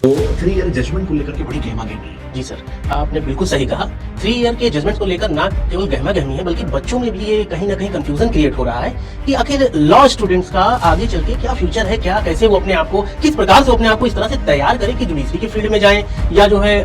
तो 3 year judgement को लेकर के बड़ी गहमा-गहमी है। जी सर, आपने बिल्कुल सही कहा। 3 ईयर के जजमेंट्स को लेकर ना केवल गहमा-गहमी है, बल्कि बच्चों में भी ये कहीं न कहीं कन्फ्यूज़न क्रिएट हो रहा है कि आखिर लॉ स्टूडेंट्स का आगे चल के क्या फ्यूचर है, क्या कैसे वो अपने आप को किस प्रकार से वो अपने आप को इस तरह से तैयार करें कि जुडिशरी के फील्ड में जाएँ या जो है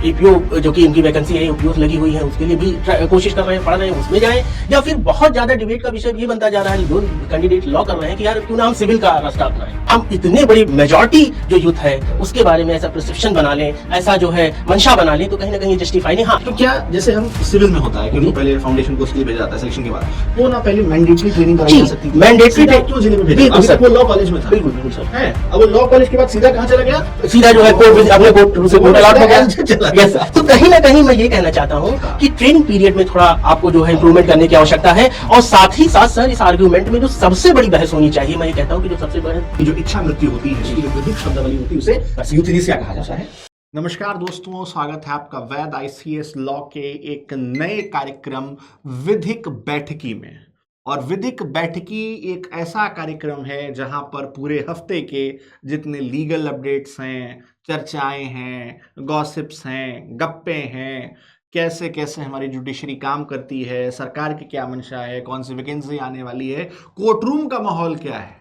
एपीओ जो कि उनकी वैकेंसी है, ओपीओस लगी हुई है, उसके लिए भी कोशिश कर रहे हैं, पढ़ रहे हैं, उसमें जाएँ या फिर बहुत ज़्यादा डिबेट का विषय ये बनता जा रहा है, जो कैंडिडेट लॉ कर रहे हैं कि यार क्यों ना हम सिविल का रास्ता अपनाएँ। हम इतने बड़ी मेजॉरिटी जो यूथ है, उसके बारे में ऐसा परसेप्शन बना लें, ऐसा जो है मंशा बना लें, तो कहीं न कहीं जस्टिफाई नहीं। हाँ, तो क्या जैसे हम सिविल में होता है कि पहले फाउंडेशन कोर्स के लिए भेजा जाता है सिलेक्शन के बाद, वो ना पहले मैंडेटरी ट्रेनिंग कराई जा सकती थी। मैंडेटरी क्यों जिले में भेजा? बिल्कुल अभी सर, तक वो लॉ कॉलेज में था। बिल्कुल बिल्कुल सर। है, अब वो लॉ कॉलेज के बाद सीधा कहाँ चला गया? सीधा जो है कोर्ट अपने कोर्ट से कोर्ट अलॉट हो गया। चला यस, तो कहीं ना कहीं मैं ये कहना चाहता हूँ कि ट्रेनिंग पीरियड में थोड़ा आपको जो है इंप्रूवमेंट करने की आवश्यकता है। और साथ ही साथ सर इस आर्गुमेंट में जो सबसे बड़ी बहस होनी चाहिए, मैं ये कहता हूँ कि जो सबसे बड़ी जो इच्छा मृत्यु होती है, जो विधिक शब्दावली होती है, उसे यूथेनेसिया कहा जाता है। नमस्कार दोस्तों, स्वागत है आपका वैद आईसीएस लॉ के एक नए कार्यक्रम विधिक बैठकी में। और विधिक बैठकी एक ऐसा कार्यक्रम है जहां पर पूरे हफ्ते के जितने लीगल अपडेट्स हैं, चर्चाएं हैं, गॉसिप्स हैं, गप्पे हैं, कैसे कैसे हमारी जुडिशरी काम करती है, सरकार की क्या मंशा है, कौन सी वैकेंसी आने वाली है, कोर्टरूम का माहौल क्या है,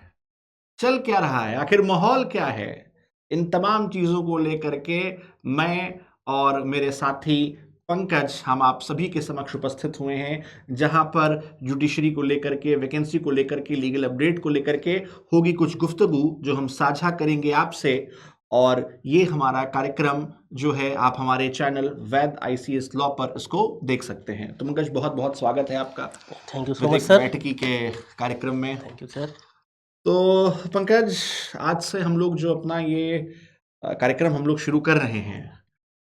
चल क्या रहा है, आखिर माहौल क्या है, इन तमाम चीज़ों को लेकर के मैं और मेरे साथी पंकज हम आप सभी के समक्ष उपस्थित हुए हैं, जहां पर जुडिशरी को लेकर के, वैकेंसी को लेकर के, लीगल अपडेट को लेकर के होगी कुछ गुफ्तगू जो हम साझा करेंगे आपसे। और ये हमारा कार्यक्रम जो है आप हमारे चैनल वैद आईसीएस लॉ पर इसको देख सकते हैं। तो पंकज, बहुत बहुत स्वागत है आपका thank you so much sir. बैठकी के कार्यक्रम में। Thank you sir. तो पंकज, आज से हम लोग जो अपना ये कार्यक्रम हम लोग शुरू कर रहे हैं,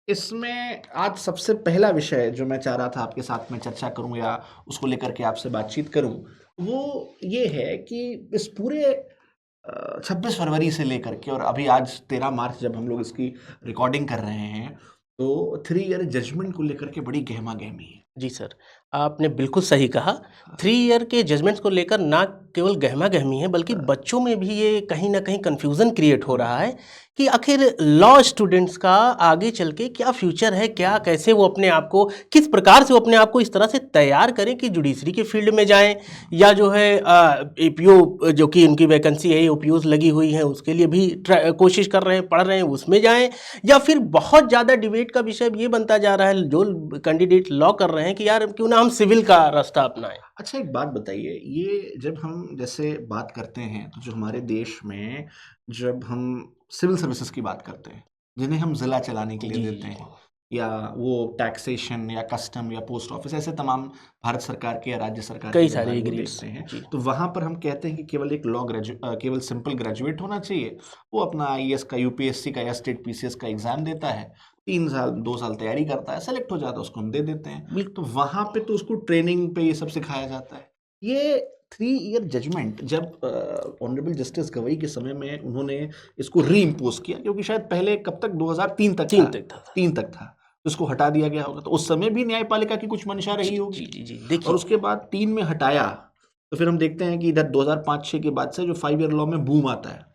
इसमें आज सबसे पहला विषय जो मैं चाह रहा था आपके साथ में चर्चा करूं या उसको लेकर के आपसे बातचीत करूं, वो ये है कि इस पूरे 26 फरवरी से लेकर के और अभी आज 13 मार्च जब हम लोग इसकी रिकॉर्डिंग कर रहे हैं, तो 3 ईयर जजमेंट को लेकर के बड़ी गहमा गहमी है। जी सर, आपने बिल्कुल सही कहा। 3 ईयर के जजमेंट्स को लेकर ना केवल गहमा-गहमी है, बल्कि बच्चों में भी ये कहीं न कहीं कन्फ्यूज़न क्रिएट हो रहा है कि आखिर लॉ स्टूडेंट्स का आगे चल के क्या फ्यूचर है, क्या कैसे वो अपने आप को किस प्रकार से वो अपने आप को इस तरह से तैयार करें कि जुडिशरी के फील्ड में जाएँ या जो है एपीओ जो कि उनकी वैकेंसी है, ओपीओस लगी हुई है, उसके लिए भी कोशिश कर रहे हैं, पढ़ रहे हैं, उसमें जाएँ या फिर बहुत ज़्यादा डिबेट का विषय ये बनता जा रहा है, जो कैंडिडेट लॉ कर रहे हैं कि यार क्यों ना हम सिविल का रास्ता अपनाएं। अच्छा, एक बात बताइए, ये जब हम जैसे बात करते हैं तो जो हमारे देश में जब हम सिविल सर्विसेज की बात करते हैं, जिन्हें हम जिला चलाने के लिए देते हैं, या वो टैक्सेशन या कस्टम या पोस्ट ऑफिस, ऐसे तमाम भारत सरकार के या राज्य सरकार कई के सारे विभाग को ग्रेड्स देखते हैं, जी। तो वहाँ पर हम कहते हैं कि केवल एक केवल सिंपल ग्रेजुएट होना चाहिए, वो अपना आईएएस का, यूपीएससी का या स्टेट पीसीएस का एग्जाम देता है, 3 साल 2 साल तैयारी करता है, सेलेक्ट हो जाता है, उसको हम दे देते हैं। तो वहाँ पे तो उसको ट्रेनिंग पे ये सब सिखाया जाता है। ये 3 ईयर जजमेंट जब ऑनरेबल जस्टिस गवई के समय में उन्होंने इसको रीइम्पोज किया, क्योंकि शायद पहले कब तक 2003 तक 3 था, तक था। 3 तक था, तो उसको हटा दिया गया होगा। तो उस समय भी न्यायपालिका की कुछ मंशा रही जी, होगी। जी, जी, और देखिए उसके बाद 3 में हटाया, तो फिर हम देखते हैं कि इधर 2005-6 के बाद से जो 5 ईयर लॉ में बूम आता है,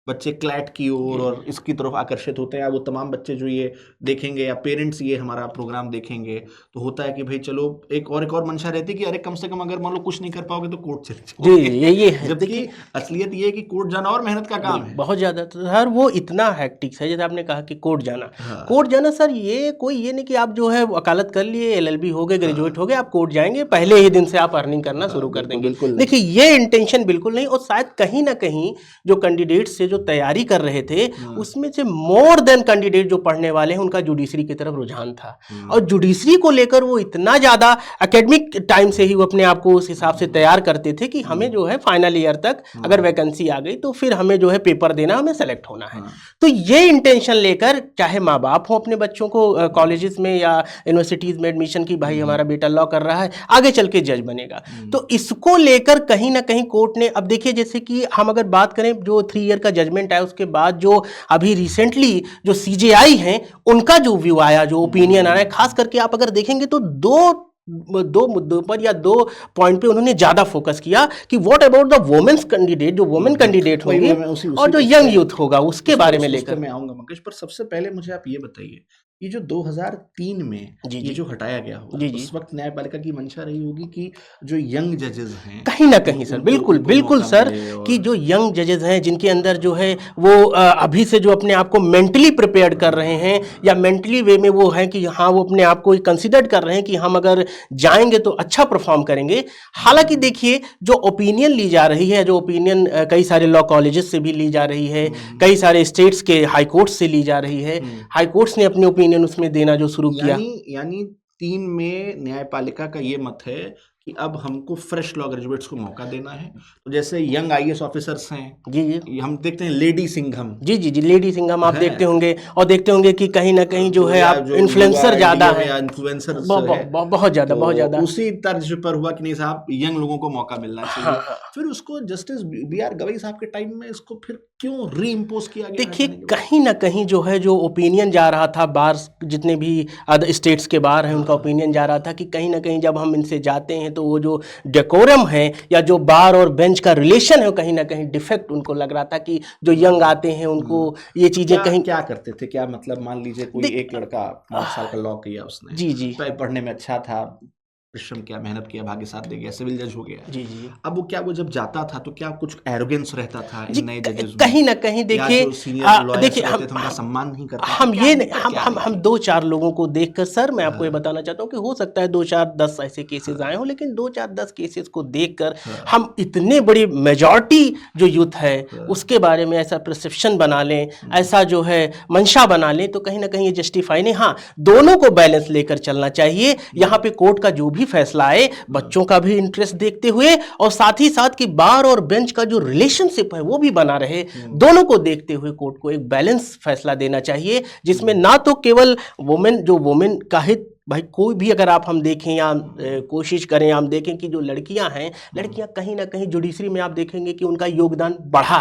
बच्चे क्लैट की ओर और इसकी तरफ आकर्षित होते हैं। वो तमाम बच्चे जो ये देखेंगे या पेरेंट्स ये हमारा प्रोग्राम देखेंगे, तो होता है कि भाई चलो एक और मंशा रहती है कि अरे कम से कम अगर मान लो कुछ नहीं कर पाओगे तो कोर्ट चले जी, जाओगे। ये है। जबकि देखिए असलियत ये है कि कोर्ट जाना और मेहनत का काम है। बहुत ज़्यादा तो सर वो इतना हेक्टिक है, जैसे आपने कहा कि कोर्ट जाना। हाँ, कोर्ट जाना सर ये कोई ये नहीं कि आप जो है वकालत कर लिए, एलएलबी हो गए, ग्रेजुएट हो गए, आप कोर्ट जाएँगे, पहले ही दिन से आप अर्निंग करना शुरू कर बिल्कुल, देंगे। बिल्कुल नहीं। देखिए ये इंटेंशन बिल्कुल नहीं, और शायद कहीं न कहीं जो कैंडिडेट्स से जो तैयारी कर रहे थे, उसमें से मोर देन कैंडिडेट जो पढ़ने वाले हैं, उनका जुडिशरी की तरफ रुझान था। और जुडिशरी को लेकर वो इतना ज़्यादा एकेडमिक टाइम से ही वो अपने आप को उस हिसाब से तैयार करते थे कि हमें जो है फाइनल ईयर तक अगर वैकेंसी आ गई तो फिर हमें जो है पेपर देना, हमें सेलेक्ट होना है। तो ये इंटेंशन लेकर चाहे माँ बाप हो अपने बच्चों को कॉलेजेस में या यूनिवर्सिटीज़ में एडमिशन की, भाई हमारा बेटा लॉ कर रहा है, आगे चल के जज बनेगा, तो इसको लेकर कहीं ना कहीं कोर्ट ने, अब देखिए जैसे कि हम अगर बात करें जो 3 ईयर का जजमेंट आया उसके बाद जो अभी रिसेंटली जो सीजेआई हैं उनका जो व्यू आया, जो ओपिनियन आया, खास करके आप अगर देखेंगे तो 2 दो मुद्दों पर या दो पॉइंट पे उन्होंने ज्यादा फोकस किया कि what about the womens candidate, जो वुमेन कैंडिडेट वही होंगी मैं उसी और जो पे यंग यूथ होगा उसके बारे में उस लेकर। पे मैं आऊंगा मंगेश, पर सबसे पहले मुझे आप ये बताइए, ये जो 2003 में जी ये जी जो हटाया गया होगा, जी जी। उस वक्त न्यायपालिका की मंशा रही होगी कि जो यंग जजेस हैं कहीं ना कहीं सर, बिल्कुल उनको बिल्कुल मौका सर, मिले, और कि जो यंग जजेस हैं जिनके अंदर जो है वो अभी से जो अपने आप को मेंटली प्रिपेयर्ड कर रहे हैं या मेंटली वे में वो हैं कि हाँ वो अपने आप को कंसिडर कर रहे हैं कि हम अगर जाएंगे तो अच्छा परफॉर्म करेंगे। हालांकि देखिए जो ओपिनियन ली जा रही है, जो ओपिनियन कई सारे लॉ कॉलेजेस से भी ली जा रही है, कई सारे स्टेट्स के हाई कोर्ट से ली जा रही है, हाई कोर्ट्स ने अपने ओपिनियन उसमें देना जो शुरू किया। यानी 3 में न्यायपालिका का ये मत है कि अब हमको फ्रेश लॉ ग्रेजुएट्स को मौका देना है। तो जैसे यंग आईएएस ऑफिसर्स हैं, जी जी ये हम देखते हैं लेडी सिंघम जी जी जी, लेडी सिंघम आप है, देखते होंगे, और देखते होंगे कि कहीं ना कहीं जो तो है या आप जो इन्फ्लुएंसर ज्यादा युवा है, या इन्फ्लुएंसर्स है, बहुत ज्यादा तो बहुत ज्यादा। उसी तर्ज पर हुआ कि नहीं साहब यंग लोगों को मौका मिलना चाहिए। हाँ हाँ। फिर उसको जस्टिस बी आर गवई साहब के टाइम में इसको फिर क्यों री इम्पोज किया गया देखिए हटाने के बाद? कहीं ना कहीं जो है जो ओपिनियन जा रहा था बार, जितने भी अदर स्टेट्स के बार हैं उनका ओपिनियन जा रहा था कि कहीं ना कहीं जब हम इनसे जाते हैं तो वो जो डेकोरम है या जो बार और बेंच का रिलेशन है कहीं ना कहीं डिफेक्ट उनको लग रहा था कि जो यंग आते हैं उनको ये चीजें क्या कहीं। क्या करते थे, क्या मतलब मान लीजिए कोई एक लड़का 5 साल का लॉ किया उसने, जी जी पढ़ने में अच्छा था, परिश्रम किया, मेहनत किया, भाग्य साथ दे गया, सिविल जज हो गया। जी जी अब वो जब जाता था तो क्या कुछ एरोगेंस रहता था जी, इन नए जजेस में, कहीं ना कहीं या देखिए जो सीनियर लॉयर्स देखिए रहते थे उनका सम्मान नहीं करते थे? हम क्या ये दिक्कत क्या हम रही थी? दो चार लोगों को देखकर सर मैं आपको ये हाँ। बताना चाहता हूँ कि हो सकता है 2 4 10 ऐसे केसेस आए हों, लेकिन 2 4 10 केसेस को देखकर हाँ। हम इतने बड़ी मेजॉरिटी जो यूथ है हाँ। उसके बारे में ऐसा परसेप्शन बना लें, ऐसा जो है मंशा बना लें, तो कहीं ना कहीं ये जस्टिफाई नहीं। हाँ दोनों को बैलेंस लेकर चलना चाहिए। यहाँ पे कोर्ट का जो भी फैसला आए बच्चों का भी इंटरेस्ट देखते हुए और साथ ही साथ कि बार और बेंच का जो रिलेशनशिप है वो भी बना रहे, दोनों को देखते हुए कोर्ट को एक बैलेंस फैसला देना चाहिए, जिसमें ना तो केवल वुमेन का हित, भाई कोई भी अगर आप हम देखें या कोशिश करें हम देखें कि जो लड़कियां हैं, लड़कियां कहीं ना कहीं जुडिशरी में आप देखेंगे कि उनका योगदान बढ़ा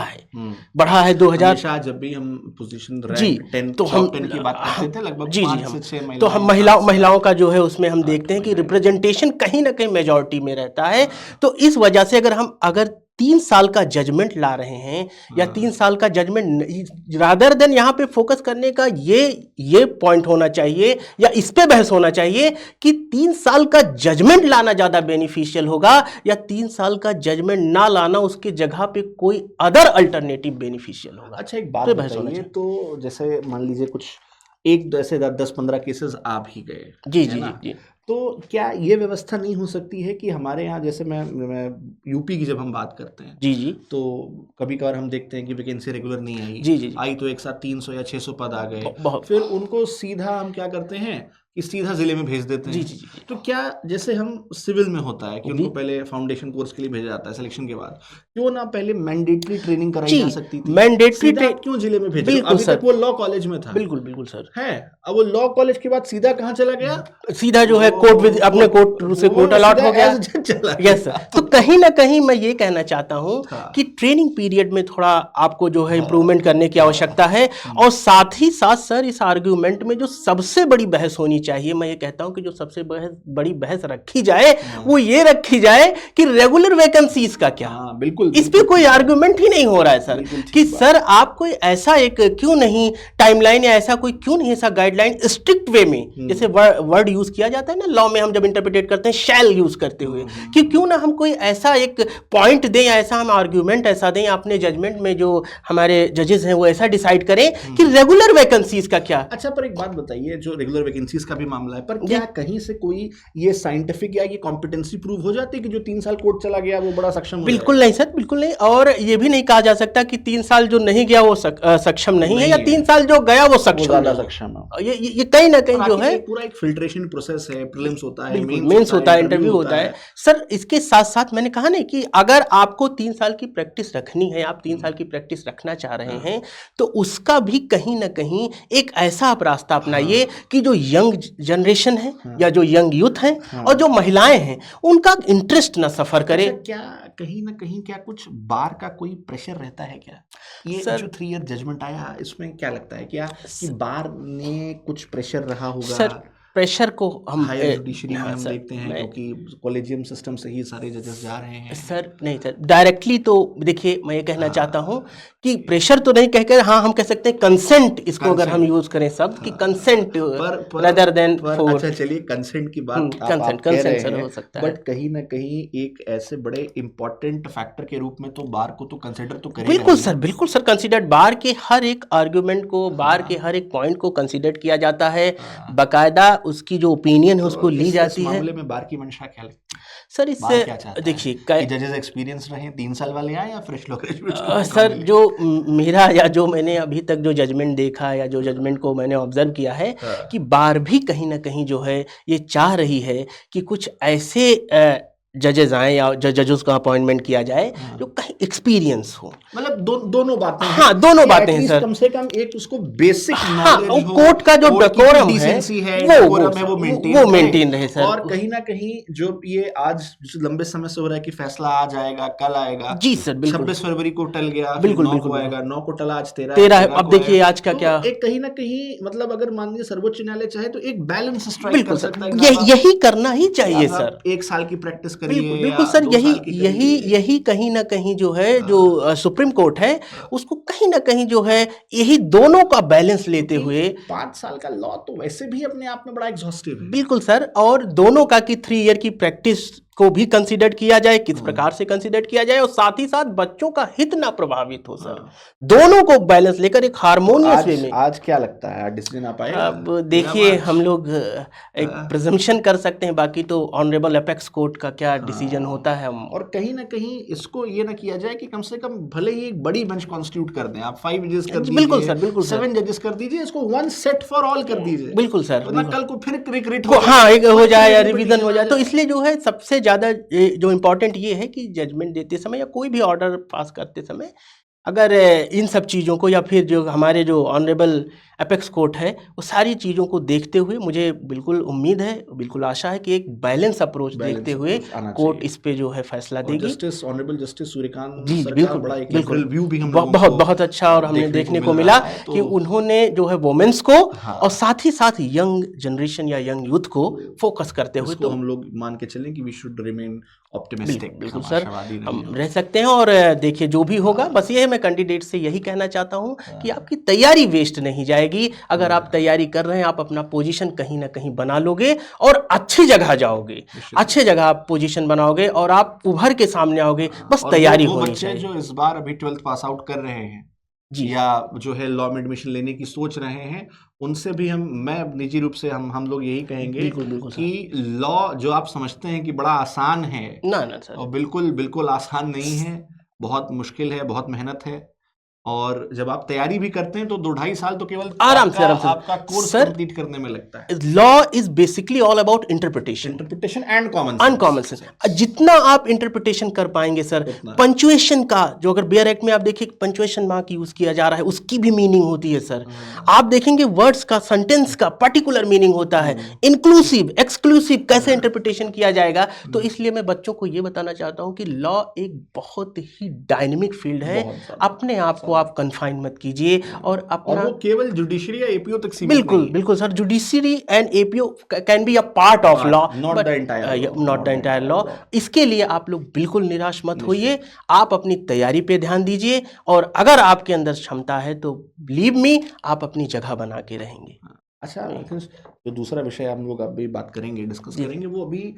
है 2000। हमेशा जब भी हम पोजीशन जी रैंक 10 तो हम 10 की बात करते थे, लगभग जी 5 हम से 6 तो हम महिलाओं का जो है उसमें हम देखते हैं कि रिप्रेजेंटेशन कहीं ना कहीं मेजॉरिटी में रहता है। तो इस वजह से अगर 3 साल का जजमेंट ला रहे हैं या 3 साल का जजमेंट रादर देन यहाँ पे फोकस करने का ये पॉइंट होना चाहिए या इस पे बहस होना चाहिए कि 3 साल का जजमेंट लाना ज्यादा बेनिफिशियल होगा या 3 साल का जजमेंट ना लाना उसके जगह पे कोई अदर अल्टरनेटिव बेनिफिशियल होगा। अच्छा एक बात पे बहस होना बताइए, चाहिए। तो जैसे मान लीजिए कुछ एक ऐसे 10-15 केसेस आ भी गए, जी है जी ना? जी तो क्या ये व्यवस्था नहीं हो सकती है कि हमारे यहाँ, जैसे मैं यूपी की जब हम बात करते हैं जी जी तो कभी कभार हम देखते हैं कि वैकेंसी रेगुलर नहीं आई, जी जी जी आई तो एक साथ 300 या 600 पद आ गए, बहुत फिर उनको सीधा हम क्या करते हैं कि सीधा जिले में भेज देते जी हैं। जी जी तो क्या जैसे हम सिविल में होता है कि जी उनको पहले फाउंडेशन कोर्स के लिए भेजा जाता है सिलेक्शन के बाद, क्यों ना पहले मैंडेटरी ट्रेनिंग कराई जी जा सकती थी? मैंडेटरी सीधा आप क्यों जिले में भेज रहे हो? बिल्कुल अभी सर, तक वो लॉ कॉलेज में था, बिल्कुल बिल्कुल सर, है, अब वो लॉ कॉलेज के बाद सीधा कहाँ चला गया? सीधा जो है कोर्ट अपने कोर्ट से कोर्ट अलॉट हो गया। चला यस सर। तो कहीं ना कहीं मैं ये कहना चाहता हूं हाँ। कि ट्रेनिंग पीरियड में थोड़ा आपको जो है इंप्रूवमेंट करने की आवश्यकता है, और साथ ही साथ सर इस आर्ग्यूमेंट में जो सबसे बड़ी बहस होनी चाहिए, मैं ये कहता हूं कि जो सबसे बड़ी बहस रखी जाए वो ये रखी जाए कि रेगुलर वैकेंसीज का क्या। हाँ, बिल्कुल इस पे कोई आर्गुमेंट ही नहीं हो रहा है सर कि सर आप कोई ऐसा एक क्यों नहीं टाइमलाइन या ऐसा कोई क्यों नहीं ऐसा गाइडलाइन स्ट्रिक्ट वे में, जैसे वर्ड यूज किया जाता है ना लॉ में, हम जब इंटरप्रिटेट करते हैं शैल यूज करते हुए, कि क्यों ना हम कोई ऐसा एक पॉइंट दें या ऐसा हम आर्ग्यूमेंट ऐसा दें अपने जजमेंट में, जो हमारे जजेस हैं वो ऐसा डिसाइड करें कि रेगुलर वैकेंसीज का क्या। अच्छा, पर एक बात बताइए, जो रेगुलर वैकेंसीज का भी मामला है, पर क्या कहीं से कोई ये साइंटिफिक या ये कॉम्पिटेंसी प्रूव हो जाती है कि जो 3 साल कोर्ट चला गया वो बड़ा सक्षम हो बिल्कुल नहीं सर, बिल्कुल नहीं। और ये भी नहीं कहा जा सकता कि 3 साल जो नहीं गया वो सक्षम नहीं है, या 3 साल जो गया वो सक्षम है। ये कहीं ना कहीं जो है पूरा एक फिल्ट्रेशन प्रोसेस है, प्रीलिम्स होता है, मेंस होता है, इंटरव्यू होता है सर। इसके साथ साथ मैंने कहा ना कि अगर आपको 3 साल की प्रैक्टिस रखनी है, आप 3 साल की प्रैक्टिस रखना चाह रहे हैं, तो उसका भी कहीं ना कहीं एक ऐसा आप रास्ता अपनाइए कि जो यंग जनरेशन है या जो यंग यूथ है और जो महिलाएं हैं उनका इंटरेस्ट ना सफर करे। क्या कहीं ना कहीं क्या कुछ बार का कोई प्रेशर रहता है क्या? ये जो 3 ईयर जजमेंट आया इसमें क्या लगता है क्या कि बार ने कुछ प्रेशर रहा होगा? सर प्रेशर को हम हायर जुडिशरी में हाँ हम सर, देखते हैं, क्योंकि कॉलेजियम सिस्टम से ही सारे जजेस जा रहे हैं। सर नहीं सर, डायरेक्टली तो देखिए मैं ये कहना हाँ, चाहता हूँ कि प्रेशर तो नहीं कहकर, हाँ हम कह सकते हैं कंसेंट, इसको अगर हम Consent, यूज करें शब्द कि हाँ, कंसेंट पर रादर देन पर फोर्स। अच्छा चलिए, कंसेंट की बात आप कंसेंट कह रहे कंसेंट सर हैं, हो सकता है। बट कहीं ना कहीं एक ऐसे बड़े इंपॉर्टेंट फैक्टर के रूप में तो बार को तो कंसिडर तो करेगा बिल्कुल ही सर, ना। बिल्कुल सर, कंसीडर्ड बार के हर एक आर्ग्यूमेंट को, बार के हाँ, हर एक पॉइंट को कंसीडर किया जाता है, हाँ। बाकायदा उसकी जो ओपिनियन है उसको तो ली इस जाती है। मामले में बार की मंशा क्या लगती है? सर बार इससे क्या चाहता है देखिए कि जजेस एक्सपीरियंस रहे, 3 साल वाले आए, या फ्रेश लोग ग्रेजुएट्स को मौका सर मिले? जो मेरा या जो मैंने अभी तक जो जजमेंट देखा या जो जजमेंट को मैंने ऑब्जर्व किया है हाँ, कि बार भी कहीं ना कहीं जो है ये चाह रही है कि कुछ ऐसे जजेस आए या जजेस का अपॉइंटमेंट किया जाए हाँ। जो कहीं एक्सपीरियंस हो। मतलब दोनों बातें हैं हाँ, दोनों कि बातें हैं एटलीस्ट सर। कम से कम एक उसको बेसिक हाँ, वो नॉलेज हो, कोर्ट का जो कोर्ट की डेकोरम है डिसेंसी है, वो डेकोरम है, वो मेंटेन रहे सर। और कहीं ना कहीं जो ये आज जो लंबे समय से हो रहा है कि फैसला आज आएगा, कल आएगा, जी सर, बिल्कुल 26 फरवरी को टल गया, फिर बिल्कुल 9 बिल्कुल को बिल्कुल। आएगा, 9 को टला, आज 13 है, 13 है, 13 अब को देखिए आएगा। आज का तो क्या। एक कहीं ना कहीं मतलब अगर मान लीजिए सर्वोच्च न्यायालय चाहे तो एक बैलेंस स्ट्राइक बिल्कुल कर सर, सकता है कि यही करना ही चाहिए आप सर। 1 साल की प्रैक्टिस बिल्कुल करिए बिल्कुल या सर, 2 यही साल की यही करिए। यही कहीं ना कहीं जो है जो सुप्रीम कोर्ट है हाँ। उसको कहीं ना कहीं जो है यही दोनों का बैलेंस लेते हुए। 5 साल का लॉ तो वैसे भी अपने आप में बड़ा एग्जॉस्टिव है। बिल्कुल सर, और दोनों का कि 3 ईयर की प्रैक्टिस को भी कंसीडर किया जाए, किस प्रकार से कंसीडर किया जाए, और साथ ही साथ बच्चों का हित ना प्रभावित हो सर। हाँ। दोनों को बैलेंस लेकर एक हार्मोनियस वे में। आज क्या लगता है, डिसीजन आ पाएगा? अब देखिए हम लोग एक हाँ। प्रिजम्पशन कर सकते हैं, बाकी तो ऑनरेबल अपेक्स कोर्ट का क्या डिसीजन हाँ। होता है हम। और कहीं ना कहीं इसको ये ना किया जाए कि कम से कम भले ही एक बड़ी बेंच कॉन्स्टिट्यूट कर दें, आप 5 जजेस कर जी, बिल्कुल दीजिए, सर, बिल्कुल सर। 7 जजेस कर दीजिए, इसको वन सेट फॉर ऑल कर दीजिए, बिल्कुल सर, वरना बिल्कुल। कल को फिर रिट को हाँ एक हो जाए या रिवीजन रिपीटिशन हो जाए, तो जाए। इसलिए जो है सबसे ज़्यादा जो इम्पोर्टेंट ये है कि जजमेंट देते समय या कोई भी ऑर्डर पास करते समय अगर इन सब चीज़ों को, या फिर जो हमारे जो ऑनरेबल अपेक्स कोर्ट है, वो सारी चीज़ों को देखते हुए मुझे बिल्कुल उम्मीद है, बिल्कुल आशा है कि एक बैलेंस अप्रोच देखते हुए कोर्ट इस पे जो है फैसला देगी। जस्टिस ऑनरेबल जस्टिस सूर्यकांत जी सर का बिल्कुल बड़ा एक बिल्कुल, लिबरल व्यू भी हम लोगों बहुत को बहुत अच्छा, और हमने देखने को मिल मिला रहा है, कि तो उन्होंने जो है वुमेन्स को हाँ। और साथ ही साथ यंग जनरेशन या यंग यूथ को फोकस करते हुए, इसको तो हम लोग मान के चलें कि वी शुड रिमेन ऑप्टिमिस्टिक, बिल्कुल हम सर, आशावादी हम रहें। रह सकते हैं। और देखिए जो भी होगा, बस ये है, मैं कैंडिडेट से यही कहना चाहता हूँ कि आपकी तैयारी वेस्ट नहीं जाएगी। अगर आप तैयारी कर रहे हैं, आप अपना पोजीशन कहीं ना कहीं बना लोगे और अच्छी जगह जाओगे, अच्छे जगह आप पोजीशन बनाओगे और आप उभर के सामने आओगे। बस और तैयारी वो होनी बच्चे चाहिए। जो इस बार अभी 12th पास आउट कर रहे हैं जी या जो है लॉ में एडमिशन लेने की सोच रहे हैं, उनसे भी मैं निजी रूप से हम लोग यही कहेंगे बिल्कुल बिल्कुल सर। कि लॉ जो आप समझते हैं कि बड़ा आसान है, ना ना सर, और बिल्कुल बिल्कुल आसान नहीं है, बहुत मुश्किल है, बहुत मेहनत है। और जब आप तैयारी भी करते हैं तो 2-2.5 साल तो केवल आराम से आराम से आपका कोर्स सर। कंप्लीट करने में लगता है। Law is basically all about interpretation, interpretation and common uncommon sense. जितना आप इंटरप्रिटेशन कर पाएंगे सर, उतना। पंचुएशन का जो, अगर बेयर एक्ट में आप देखिए पंचुएशन मार्क यूज किया जा रहा है, उसकी भी मीनिंग होती है सर। आप देखेंगे वर्ड्स का, सेंटेंस का पर्टिकुलर मीनिंग होता है, इंक्लूसिव एक्सक्लूसिव कैसे इंटरप्रिटेशन किया जाएगा। तो इसलिए मैं बच्चों को ये बताना चाहता हूँ कि लॉ एक बहुत ही डायनेमिक फील्ड है। अपने आप को आप कन्फाइन मत कीजिए और अपना, वो केवल जुडिशरी या एपीओ तक सीमित बिल्कुल नहीं। बिल्कुल sir, judiciary and APO can be a part of law, not the entire law, not the entire law. इसके लिए आप लोग बिल्कुल निराश मत होइए, आप अपनी तैयारी पे ध्यान दीजिए, और अगर आपके अंदर क्षमता है तो बिलीव मी, आप अपनी जगह बना के रहेंगे। अच्छा, जो दूसरा विषय हम लोग अभी बात करेंगे, डिस्कस करेंगे, वो अभी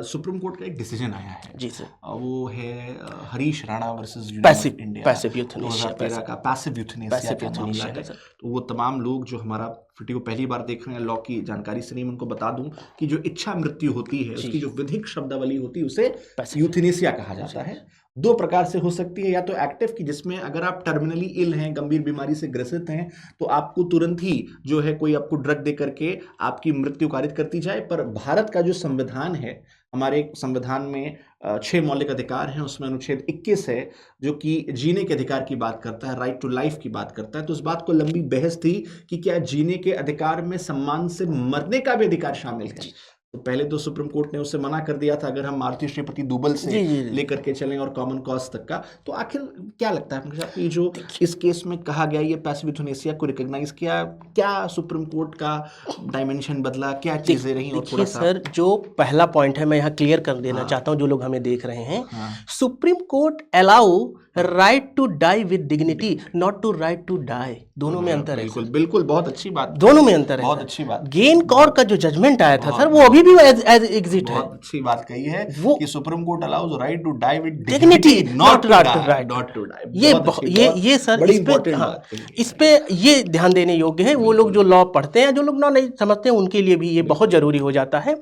सुप्रीम कोर्ट का एक डिसीजन आया है जी सर। वो है Harish Rana versus passive India, passive euthanasia, 2013 का पैसिव यूथनेशिया का मामला है। सर। तो वो तमाम लोग जो हमारा वीडियो पहली बार देख रहे हैं, लॉ की जानकारी से नहीं, मैं उनको बता दूं कि जो इच्छा मृत्यु होती है, उसकी जो विधिक शब्दावली होती है, उसे यूथनेशिया कहा जाता है। 2 प्रकार से हो सकती है, या तो एक्टिव की, जिसमें अगर आप टर्मिनली इल हैं, गंभीर बीमारी से ग्रसित हैं, तो आपको तुरंत ही जो है कोई आपको ड्रग दे करके आपकी मृत्यु कारित करती जाए। पर भारत का जो संविधान है, हमारे संविधान में 6 मौलिक अधिकार हैं, उसमें अनुच्छेद 21 है जो कि जीने के अधिकार की बात करता है, राइट टू लाइफ की बात करता है। तो इस बात को लंबी बहस थी कि क्या जीने के अधिकार में सम्मान से मरने का भी अधिकार शामिल है। तो पहले तो सुप्रीम कोर्ट ने उससे मना कर दिया था अगर हम मारुति श्रीपति दुबल से जी, जी, जी। लेकर के चलें और कॉमन कॉज तक का। तो आखिर क्या लगता है आपको कि जो इस केस में कहा गया ये पैसिव यूथनेसिया को रिकॉग्नाइज किया, क्या सुप्रीम कोर्ट का डायमेंशन बदला, क्या चीजें रही? और थोड़ा देखिए सा सर, जो पहला पॉइंट है मैं यहाँ क्लियर कर देना हाँ। चाहता हूँ जो लोग हमें देख रहे हैं। हाँ। Supreme court allow right to die with dignity, not to right to die. दोनों में अंतर है बिल्कुल सर। बिल्कुल, बहुत अच्छी बात, दोनों में अंतर है बहुत सर। अच्छी बात, गेन कौर का जो जजमेंट आया था बहुत- सर, वो अभी भी एज एग्जिट है। बहुत अच्छी बात कही है वो- कि supreme court allows right to die with dignity, dignity, not right not to die. ये सर, बड़ी इस पे इंपॉर्टेंट हाँ, बात कही है। इस पे ये ध्यान देने योग्य है। वो लोग जो लॉ पढ़ते हैं, जो लोग लॉ नहीं समझते हैं, उनके लिए भी ये बहुत जरूरी हो जाता है।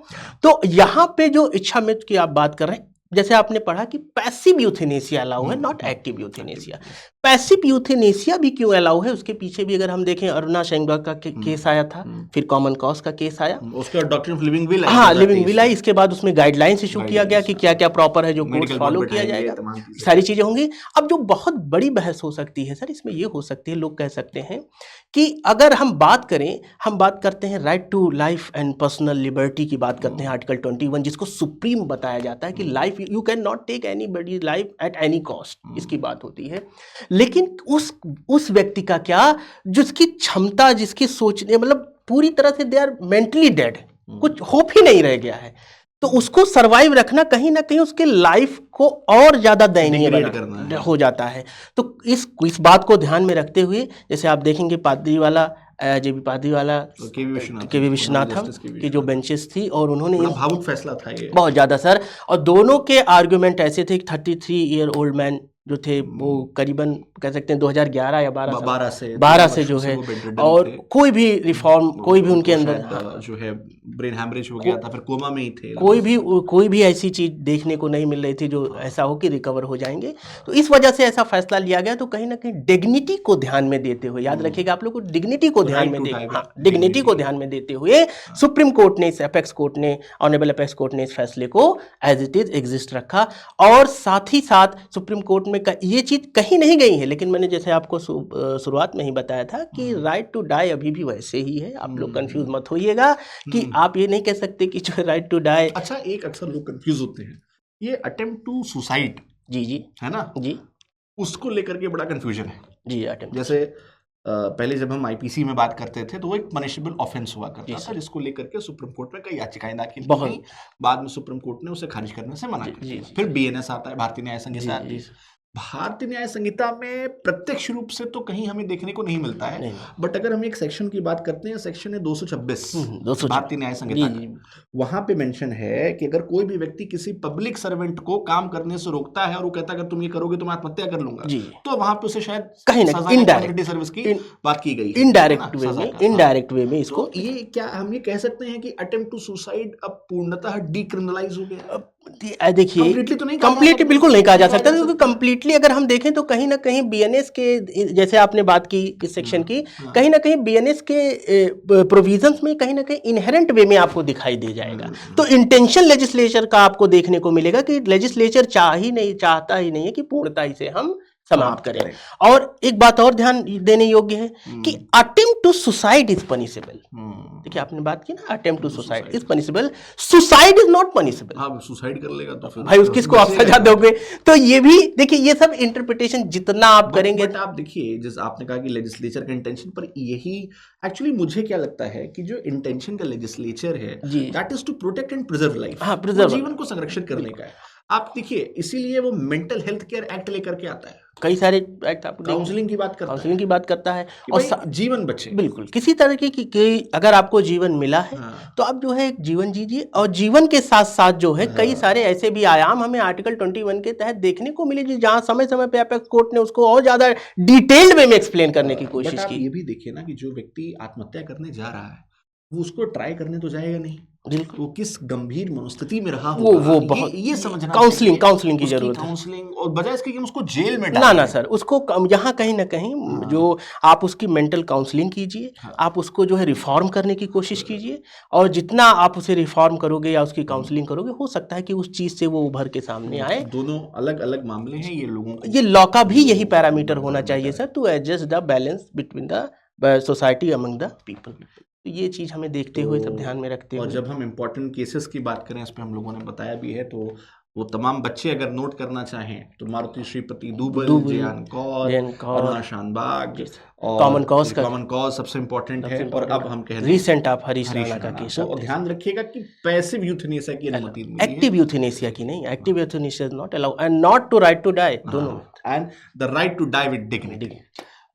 तो यहाँ पे जो इच्छा मृत्यु की आप बात कर रहे हैं, जैसे आपने पढ़ा कि पैसिव यूथेनेसिया अलाउ है, not active euthanasia. Passive euthanasia भी क्यों अलाउ है, उसके पीछे भी अगर हम देखें, अरुणा शेंगबर्ग का केस आया था, फिर कॉमन कॉज का केस आया, उसके डॉक्ट्रिन ऑफ लिविंग विल, हाँ लिविंग विल आई। इसके बाद उसमें गाइडलाइंस इशू किया गया कि क्या क्या प्रॉपर है जो कोर्स मेडिकल फॉलो बोर्ड किया बैठाएंगे, जाएगा, तमाम चीजें। सारी चीजें होंगी। अब जो बहुत बड़ी बहस हो सकती है सर, इसमें ये हो सकती है, लोग कह सकते हैं कि अगर हम बात करें, हम बात करते हैं right to life and personal liberty की बात करते हैं, आर्टिकल 21, जिसको सुप्रीम बताया जाता है कि life, you can not take any body life at any cost, इसकी बात होती है। लेकिन उस व्यक्ति का क्या, जिसकी क्षमता, जिसकी सोचने, मतलब पूरी तरह से दे आर मेंटली डेड, कुछ होप ही नहीं रह गया है, तो उसको सरवाइव रखना कहीं ना कहीं उसके लाइफ को और ज्यादा दयनीय हो जाता है। तो इस बात को ध्यान में रखते हुए, जैसे आप देखेंगे पादरीवाला, जेबी पादरीवाला, के वी विश्वनाथम की जो बेंचेस थी, और उन्होंने भावुक फैसला था ये, बहुत ज्यादा सर। और दोनों के आर्ग्यूमेंट ऐसे थे कि 33 ईयर ओल्ड मैन जो थे, वो करीबन कह सकते हैं 2011 या 12 से जो है, और कोई भी रिफॉर्म, कोई भी उनके अंदर जो है ब्रेन हैमरेज हो गया था, फिर कोमा में ही थे, कोई भी ऐसी चीज देखने को नहीं मिल रही थी जो ऐसा हो कि रिकवर हो जाएंगे। तो इस वजह से ऐसा फैसला लिया गया। तो कहीं ना कहीं डिग्निटी को ध्यान में देते हुए, याद रखिएगा आप लोग को, डिग्निटी को ध्यान में डिग्निटी को ध्यान में देते हुए सुप्रीम कोर्ट ने, इस अपेक्स कोर्ट ने, ऑनरेबल अपेक्स कोर्ट ने इस फैसले को एज इट इज एग्जिस्ट रखा। और साथ ही साथ सुप्रीम कोर्ट में ये चीज कहीं नहीं गई है, लेकिन मैंने जैसे आपको शुरुआत में ही बताया था कि राइट टू डाई अभी भी वैसे ही है। आप लोग कंफ्यूज मत होइएगा कि आप ये नहीं कह सकते कि जो राइट टू डाई। अच्छा, एक अक्सर लोग कंफ्यूज होते हैं, ये अटेम्प्ट टू सुसाइड, जी है ना जी, उसको लेकर के बड़ा कंफ्यूजन है जी। अटेम्प्ट, जैसे पहले जब हम आईपीसी में बात करते थे तो वो एक पनिशेबल ऑफेंस हुआ करता था, जिसको लेकर के सुप्रीम कोर्ट में कई याचिकाएं दाखिल की गई। बाद में सुप्रीम कोर्ट ने उसे खारिज करने से मना कर दिया। फिर बीएनएस आता है, भारतीय न्याय संहिता आती है। भारतीय न्याय संहिता में प्रत्यक्ष रूप से तो कहीं हमें देखने को नहीं मिलता है, बट अगर हम एक सेक्शन की बात करते हैं, सेक्शन है 226 भारतीय न्याय संहिता का, वहां पे मेंशन है कि अगर कोई भी व्यक्ति किसी पब्लिक सर्वेंट को काम करने से रोकता है और वो कहता है अगर तुम ये करोगे तो मैं आत्महत्या कर लूंगा, तो वहां पे उसे शायद कहीं ना कम्युनिटी सर्विस की बात की गई, इनडायरेक्ट वे में इसको। ये क्या हम ये कह सकते हैं कि अटेम्प्ट टू सुसाइड अब पूर्णतः डिक्रिमिनलाइज हो गया? देखिए, कंप्लीटली बिल्कुल नहीं कहा जा सकता, क्योंकि कंप्लीटली अगर हम देखें तो कहीं ना कहीं बीएनएस के, जैसे आपने बात की इस सेक्शन की, कहीं ना कहीं बीएनएस के प्रोविजंस में कहीं ना कहीं इनहेरेंट वे में आपको दिखाई दे जाएगा। तो इंटेंशन लेजिस्लेचर का आपको देखने को मिलेगा कि लेजिस्लेचर चाहता ही नहीं है कि पूर्णता इसे हम समाप्त करें। और एक बात और ध्यान देने योग्य है कि attempt to suicide is punishable. देखिए, आपने बात की ना, attempt to suicide is punishable, suicide is not punishable. हाँ, सुसाइड कर लेगा तो फिर भाई किसको आप सजा दोगे? तो ये भी देखिए, ये सब इंटरप्रिटेशन जितना आप करेंगे। बट आप देखिए, जैसे आपने कहा कि लेजिस्लेचर का इंटेंशन, पर यही एक्चुअली मुझे क्या लगता है कि जो इंटेंशन का लेजिस्लेचर है, that is to protect and preserve life, जीवन को संरक्षित करने का है। आप देखिए, इसीलिए वो मेंटल हेल्थ केयर एक्ट लेकर के आता है, कई सारे एक्ट, आपको काउंसलिंग की बात करता है और जीवन बचे। बिल्कुल, किसी तरह की अगर आपको जीवन मिला है तो आप जो है एक जीवन जीजिए, और जीवन के साथ साथ जो है कई सारे ऐसे भी आयाम हमें आर्टिकल 21 के तहत देखने को मिले, जहां समय समय पे अपेक्स कोर्ट ने उसको और ज्यादा डिटेल्ड वे में एक्सप्लेन करने की कोशिश की। ये भी देखिए ना कि जो व्यक्ति आत्महत्या करने जा रहा है, वो उसको ट्राई करने तो जाएगा नहीं, वो किस गंभीर मनोस्थिति में रहा होगा, वो बहुत ये समझना, काउंसलिंग की जरूरत है, काउंसलिंग, और बजाय इसके कि हम उसको जेल में ना सर, उसको यहाँ कहीं ना कहीं जो आप उसकी मेंटल काउंसलिंग कीजिए, आप उसको जो है रिफॉर्म करने की कोशिश कीजिए, और जितना आप उसे रिफॉर्म करोगे या उसकी काउंसलिंग करोगे, हो सकता है कि उस चीज से वो उभर के सामने आए। दोनों अलग अलग मामले हैं, ये लोगों को, ये लॉ का भी यही पैरामीटर होना चाहिए sir, to adjust the balance between the society among the people. तो ये चीज़ हमें देखते हुए सब ध्यान में रखते और हुए जब हम इम्पोर्टेंट केसेस की बात करें, इस पे हम लोगों ने बताया भी है, तो वो तमाम बच्चे अगर नोट करना चाहें तो मारुति श्रीपति दूबल, दूबल, जेआन कौर, जैन कौर, अरुणा शानबाग और कॉमन कॉज का कॉमन कॉज सबसे इम्पोर्टेंट है। और अब हम कह लें रिसेंट आप हरीश हरीश राणा का राणा। केस तो ध्यान रखिएगा कि पैसिव यूथनेसिया की अनुमति मिली है, एक्टिव यूथेनेसिया की नहीं, active euthanasia is not allowed and not to right to die, दोनों में। And the right to die with dignity.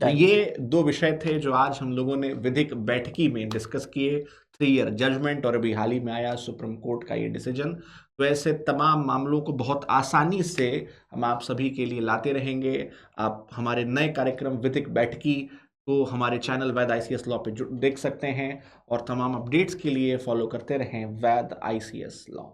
तो ये दो विषय थे जो आज हम लोगों ने विधिक बैठकी में डिस्कस किए। 3 ईयर जजमेंट और अभी हाल ही में आया सुप्रीम कोर्ट का ये डिसीजन। तो ऐसे तमाम मामलों को बहुत आसानी से हम आप सभी के लिए लाते रहेंगे। आप हमारे नए कार्यक्रम विधिक बैठकी को हमारे चैनल वैद ICS लॉ पे देख सकते हैं और तमाम अपडेट्स के लिए फॉलो करते रहें वैद ICS लॉ।